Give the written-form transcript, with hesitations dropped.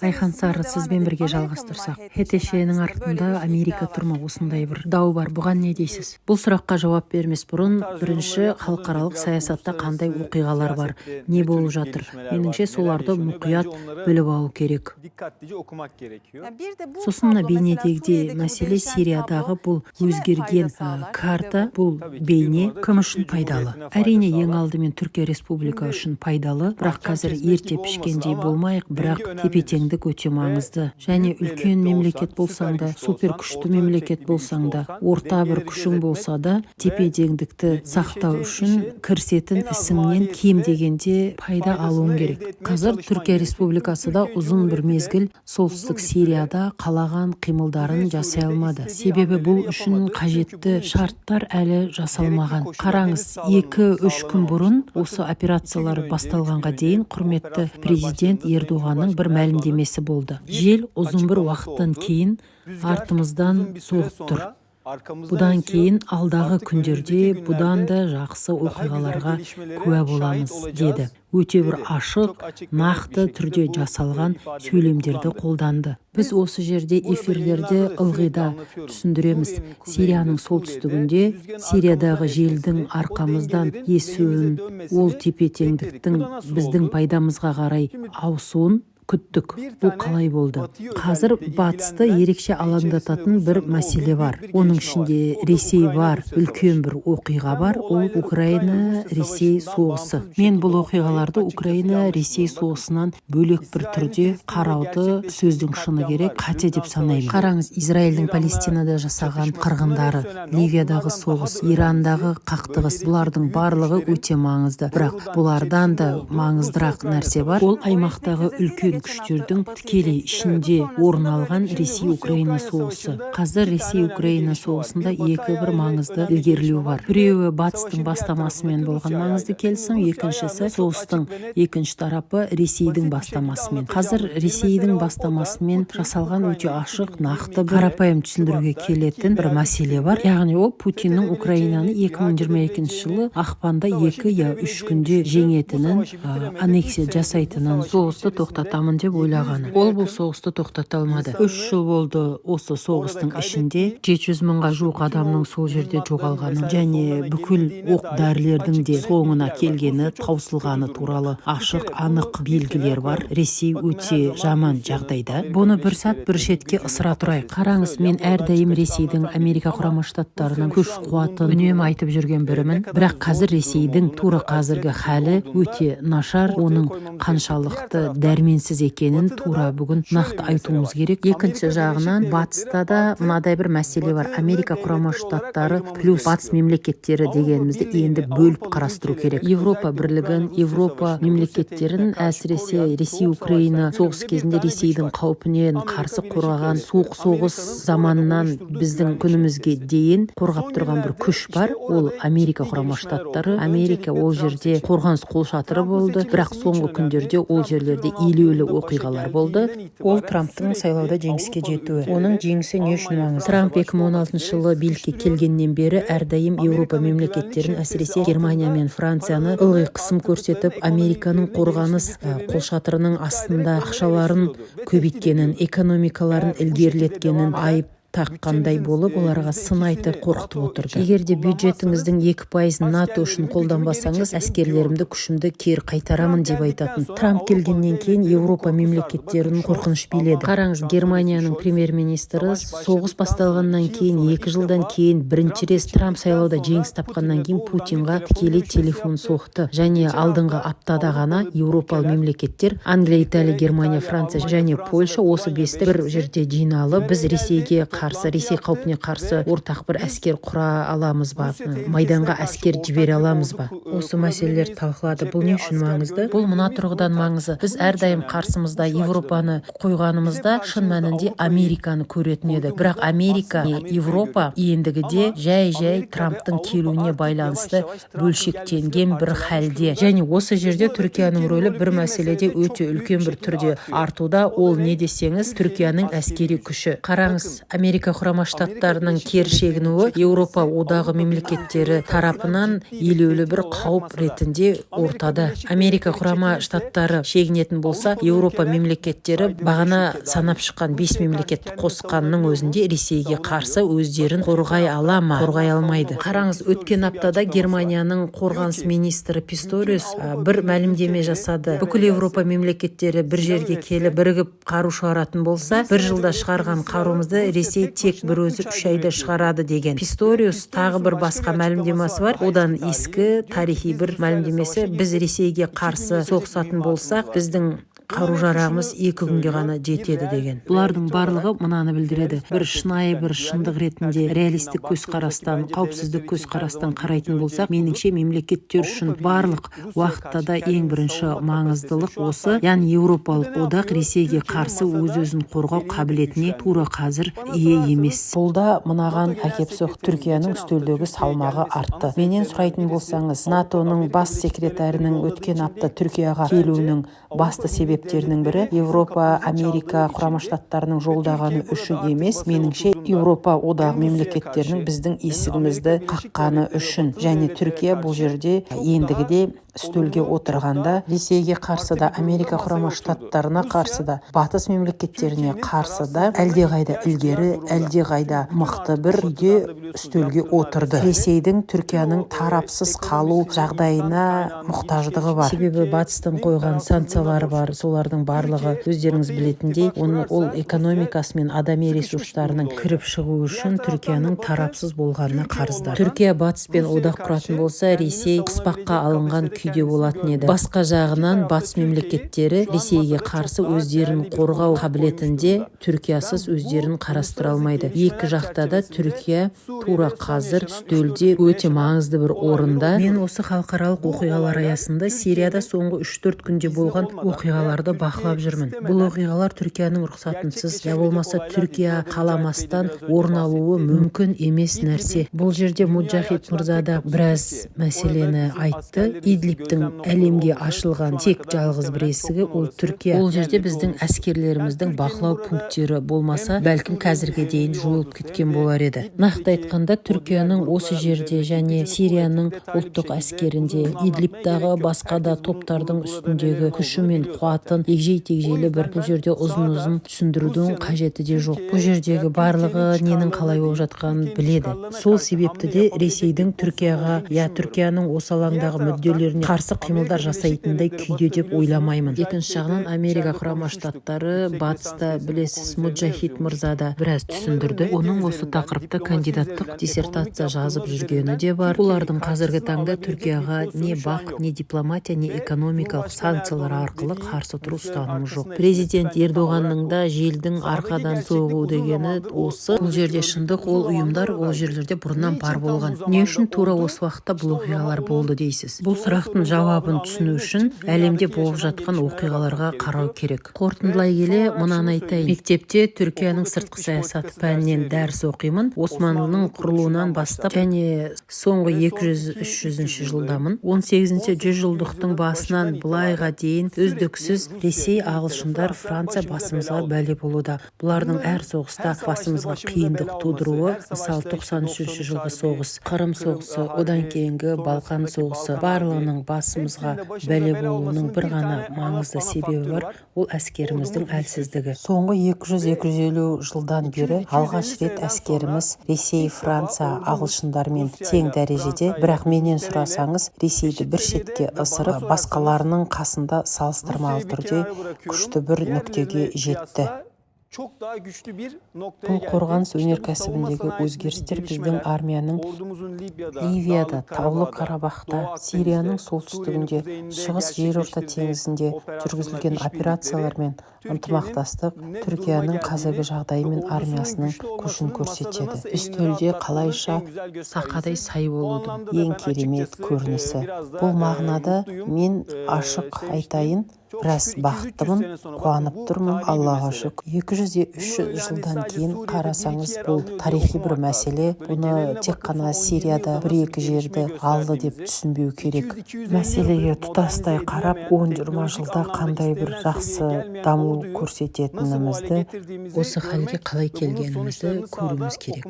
Айхан Сары, сізбен бірге жалғастырсақ. ХТШ-нің артында Америка тұрма, осындай бір дау бар. Бұған не дейсіз? Бұл сұраққа жауап бермес бұрын, бірінші халықаралық саясатта қандай оқиғалар бар, не болып жатыр? Меніңше соларды мұқият біліп алу керек. Сосын мына бейнедегідей мәселе Сириядағы бұл өзгерген карта, бұл бейне кім үшін пайдалы? Әрине, ең алдымен Түркия Республика үшін пайдалы, бірақ қазір ерте пішкендей болмайық, бірақ тепе-теңдік өте маңызды. Және үлкен мемлекет болсаң да, супер күшті мемлекет болсаң да, орта бір күшің болса да, тепе-теңдікті сақтау үшін кірісетін ісіңнен кем дегенде пайда алуың керек. Қазір Түркия Республикасы да ұзын бір мезгіл солтүстік Сирияда қалаған қимылдарын жасай алмады. Себебі бұл үшін қажетті шарттар әлі жасалмаған. Қараңыз, 2-3 күн бұрын осы операциялар басталғанға дейін құрметті президент Ердоғанның бір мәлімдемесі болды. Жел ұзын бір уақыттан кейін артымыздан соғып тұр. Бұдан кейін алдағы күндерде бұдан да жақсы оқиғаларға куә боламыз, деді. Өте бір ашық, нақты түрде жасалған сөйлемдерді қолданды. Біз осы жерде эфирлерде ылғида түсіндіреміз. Сирияның солтүстігінде Сириядағы желдің арқамыздан есуін, ол тепе-теңдіктің біздің пайдамызға қарай ауысуын күттік. Бұл қалай болды? Қазір батысты ерекше алаңдататын бір мәселе бар. Оның ішінде Ресей бар, үлкен бір оқиға бар, ол Украина-Ресей соғысы. Мен бұл оқиғаларды Украина-Ресей соғысынан бөлек бір түрде қарауды сөздің шыны керек қате деп санаймын. Қараңыз, Израильдің Палестинада жасаған қырғындары, Ливиядағы соғыс, Ирандағы қақтығыс, бұлардың барлығы өте маңызды. Бірақ бұлардан да маңыздырақ нәрсе бар. Ол аймақтағы үлкен күштердің тікелей ішінде орын алған Ресей-Украина соғысы. Қазір Ресей-Украина соғысында екі бір маңызды ілгерілеу бар. Біреуі батыстың бастамасымен болған маңызды келісім, екіншісі соғыстың екінші тарапы Ресейдің бастамасымен. Қазір Ресейдің бастамасымен жасалған өте ашық, нақты бір қарапайым түсіндіруге келетін бір мәселе бар. Яғни ол Путиннің Украинаны 2022 жылы ақпанда 2-3 күнде жеңетінін, аннексия жасайтынын, соғысты тоқтатамын деп ойлағаны. Ол бұл соғысты тоқтата алмады. 3 жыл болды осы соғыстың ішінде 700 мыңға жуық адамның сол жерде жоғалғаны және бүкіл оқ-дәрілердің де соңына келгені, таусылғаны туралы ашық, анық белгілер бар. Ресей өте жаман жағдайда. Бұны бір сәт бір шетке ысыра тұрайық. Қараңыз, мен әрдайым Ресейдің Америка құрама штаттарының күш-қуатын үнемі айтып жүрген бірімін. Бірақ қазір Ресейдің тура қазіргі халі өте нашар, оның қаншалықты дәрменсіз екенін тура бүгін нақты айтуымыз керек. Екінші жағынан батыста да мынадай бір мәселе бар. Америка құрама штаттары плюс батыс мемлекеттері дегенімізді енді бөліп қарастыру керек. Европа бірлігін, Европа мемлекеттерін, әсіресе Ресей-Украина соғыс кезінде Ресейдің қаупінен қарсы қорғаған, суық соғыс заманынан біздің күнімізге дейін қорғап тұрған бір күш бар. Ол Америка құрама штаттары. Америка ол жерде қорғаныс қолшатыры болды, бірақ соңғы күндерде ол жерлерде елеулі оқиғалар болды. Ол Трамптың сайлауда жеңіске жетуі. Оның жеңісі не үшін маңызды? Трамп 2016 жылы билікке келгеннен бері әрдайым Еуропа мемлекеттерін, әсіресе Германия мен Францияны ылғи қысым көрсетіп, Американың қорғаныс қолшатырының астында ақшаларын көбейткенін, экономикаларын ілгерілеткенін айып таққандай болып, оларға сын айтып қорқытып отырды. Егер де бюджетіңіздің 2% НАТО үшін қолданбасаңыз, әскерлерімді, күшімді кері қайтарамын деп айтатын. Трамп келгеннен кейін Еуропа мемлекеттерінің қорқыныш биледі. Қараңыз, Германияның премьер-министрі соғыс басталғаннан кейін, 2 жылдан кейін бірінші рет Трамп сайлауда жеңіс тапқаннан кейін Путинға тікелей телефон соқты. Және алдыңғы аптада ғана Еуропалық мемлекеттер, Англия, Италия, Германия, Франция және Польша осы 5-ті бір жерде жиналып, біз Ресейге қарсы, Ресей қаупіне қарсы ортақ бір әскер құра аламыз ба, майданға әскер жібере аламыз ба? Осы мәселелер талқылады. Бұл не үшін маңызды? Бұл мына тұрғыдан маңызды. Біз әрдайым қарсымызда Европаны қойғанымызда шын мәнінде Американы көретін едік. Бірақ Америка, Европа ендігіде жай Трамптың келуіне байланысты бөлшектенген бір халде. Және осы жерде Түркияның рөлі бір мәселеде өте үлкен бір түрде артуда. Ол не десеңіз, Түркияның әскери күші. Қараңыз, Америка құрама штаттарының кері шегінуі Еуропа одағы мемлекеттері тарапынан елеулі бір қауіп ретінде ортада. Америка құрама штаттары шегінетін болса, Еуропа мемлекеттері бағана санап шыққан 5 мемлекетті қосқанның өзінде Ресейге қарсы өздерін қорғай ала ма, қорғай алмайды. Қараңыз, өткен аптада Германияның қорғаныс министрі Писториус бір мәлімдеме жасады. Бүкіл Еуропа мемлекеттері бір жерге келіп бірігіп қару шығаратын болса, бір жылда шығарған қаруымызды Ресей тек бір өзі 3 айда шығарады деген. Писториус тағы бір басқа мәлімдемесі бар. Одан ескі тарихи бір мәлімдемесі: біз Ресейге қарсы соғысатын болсақ, біздің қару-жарағымыз 2 күнге ғана жетеді деген. Бұлардың барлығы мынаны білдіреді: бір шынайы бір шындық ретінде реалистік көзқарастан, қауіпсіздік көзқарастан қарайтын болсақ, меніңше мемлекеттер үшін барлық уақытта да ең бірінші маңыздылық осы, яғни Еуропалық одақ Ресейге қарсы өз-өзін қорғау қабілетіне тура қазір ие емес. Бұл да мынаған әкеп соқты: Түркияның үстелдегі салмағы артты. Менен сұрайтын болсаңыз, НАТОның бас секретарының өткен апта Түркияға келуінің басты себептерінің бірі Еуропа, Америка құрама штаттарының жолдағаны үшін емес, меніңше Еуропа одағы мемлекеттерінің біздің есігімізді қаққаны үшін. Және Түркия бұл жерде ендігіде үстелге отырғанда Ресейге қарсы да, Америка құрама штаттарына қарсы да, батыс мемлекеттеріне қарсы да әлдеқайда ілгері, әлдеқайда мықты бір үйде үстелге отырды. Ресейдің Түркияның тарапсыз қалу жағдайына мұқтаждығы бар. Себебі батыстың қойған санкциялары бар. Солардың барлығы өздеріңіз білетіндей, ол экономикасы мен адами ресурстарының кіріп шығу үшін Түркияның тарапсыз болғанына қарыздар. Түркия батыспен одақ құратын болса, Ресей қыспаққа алынған күйде болатын еді. Басқа жағынан батыс мемлекеттері Ресейге қарсы өздерін қорғау қабілетінде Түркиясыз өздерін қарастыра алмайды. Екі жақта да Түркия тура қазір үстелде өте маңызды бір орында. Мен осы халықаралық оқиғалар аясында Сирияда соңғы 3-4 күнде болған оқиғаларды бақылап жүрмін. Бұл оқиғалар Түркияның рұқсатынсыз, я болмаса Түркия қаламастан орын алуы мүмкін емес нәрсе. Бұл жерде Муджахид мырза да біраз мәселені айтты. Идлибтің әлемге ашылған тек жалғыз бір есігі ол Түркия. Ол жерде біздің әскерлеріміздің бақылау пункттері болмаса, бәлкім қазірге дейін жойылып кеткен болар еді. Нақты айтқанда, Түркияның осы жерде және Сирияның ұлттық әскерінде, Идлибтағы басқа да топтардың үстіндегі күші мен қуатын егжей-тегжейлі бір бұл жерде ұзын-ұзын түсіндірудің қажеті де жоқ. Бұл жердегі барлығы ненің қалай болып жатқанын біледі. Сол себепті де Ресейдің Түркияға, Түркияның осы алаңдағы мүдделеріне қарсы қимылдар жасайтындай күйде деп ойламаймын. Екінші жағынан, Америка құрама штаттары батыста, білесіз, Муджахид мырза да біраз түсіндірді. Оның осы тақырыпта кандидаттық диссертация жазып жүргені де бар. Олардың қазіргі таңда Түркияға не бақ, не дипломатия, не экономикалық санкциялар арқылы қарсы тұру ұстанымы жоқ. Президент Ердоғанның да желдің арқадан соғу дегені осы. Бұл жерде шындық, ол ұйымдар ол жерлерде бұрыннан бар болған. Не үшін тура осы уақытта бұл оқиғалар болды дейсіз? Бұл сұрақтың жауабын түсіну үшін әлемде болып жатқан оқиғаларға қарау керек. Қорытындылай келе мынаны айтайын. Мектепте Түркияның сыртқы саясаты пәнінен дәріс оқимын. Османлының құрылуынан бастап және соңғы 200-300 жылдамын. 18-ші жүзжылдықтың басынан былайға дейін үздіксіз Ресей, ағылшындар, Франция басымызға бәле болуда. Бұлардың әр соғыста басымызға қиындық тудыруы, мысалы 93 жылғы соғыс, Қырым соғысы, одан кейінгі Балқан соғысы, барлығының басымызға бәле болуының бір ғана маңызды себебі бар, ол әскеріміздің әлсіздігі. Соңғы 200-250 жылдан бері алғаш рет әскеріміз Ресей, Франция, ағылшындармен тең дәрежеде, бірақ менен сұрасаңыз, Ресейді бір шетке ысырып, басқаларының қасында салыстырмалы түрде күшті бір нүктеге жетті. Бұл қорғаныс өнеркәсібіндегі өзгерістер біздің армияның Ливияда, Таулы Қарабақта, Сирияның солтүстігінде, Шығыс жерорта теңізінде жүргізілген операциялар мен ынтымақтастық Түркияның қазіргі жағдайы мен армиясының күшін көрсетеді. Үстелде қалайша сақадай сай болудың ең керемет көрінісі. Бұл мағынада мен ашық айтайын, біраз бақыттымын, қуанып тұрмын, Аллаға шүкір. 200-300 жылдан кейін қарасаңыз, бұл тарихи бір мәселе. Бұны тек қана Сирияда бір-екі жерді алды деп түсінбеу керек. Мәселеге тұтастай қарап, 10-20 жылда қандай бір жақсы даму көрсететінімізді, осы халге қалай келгенімізді көруіміз керек.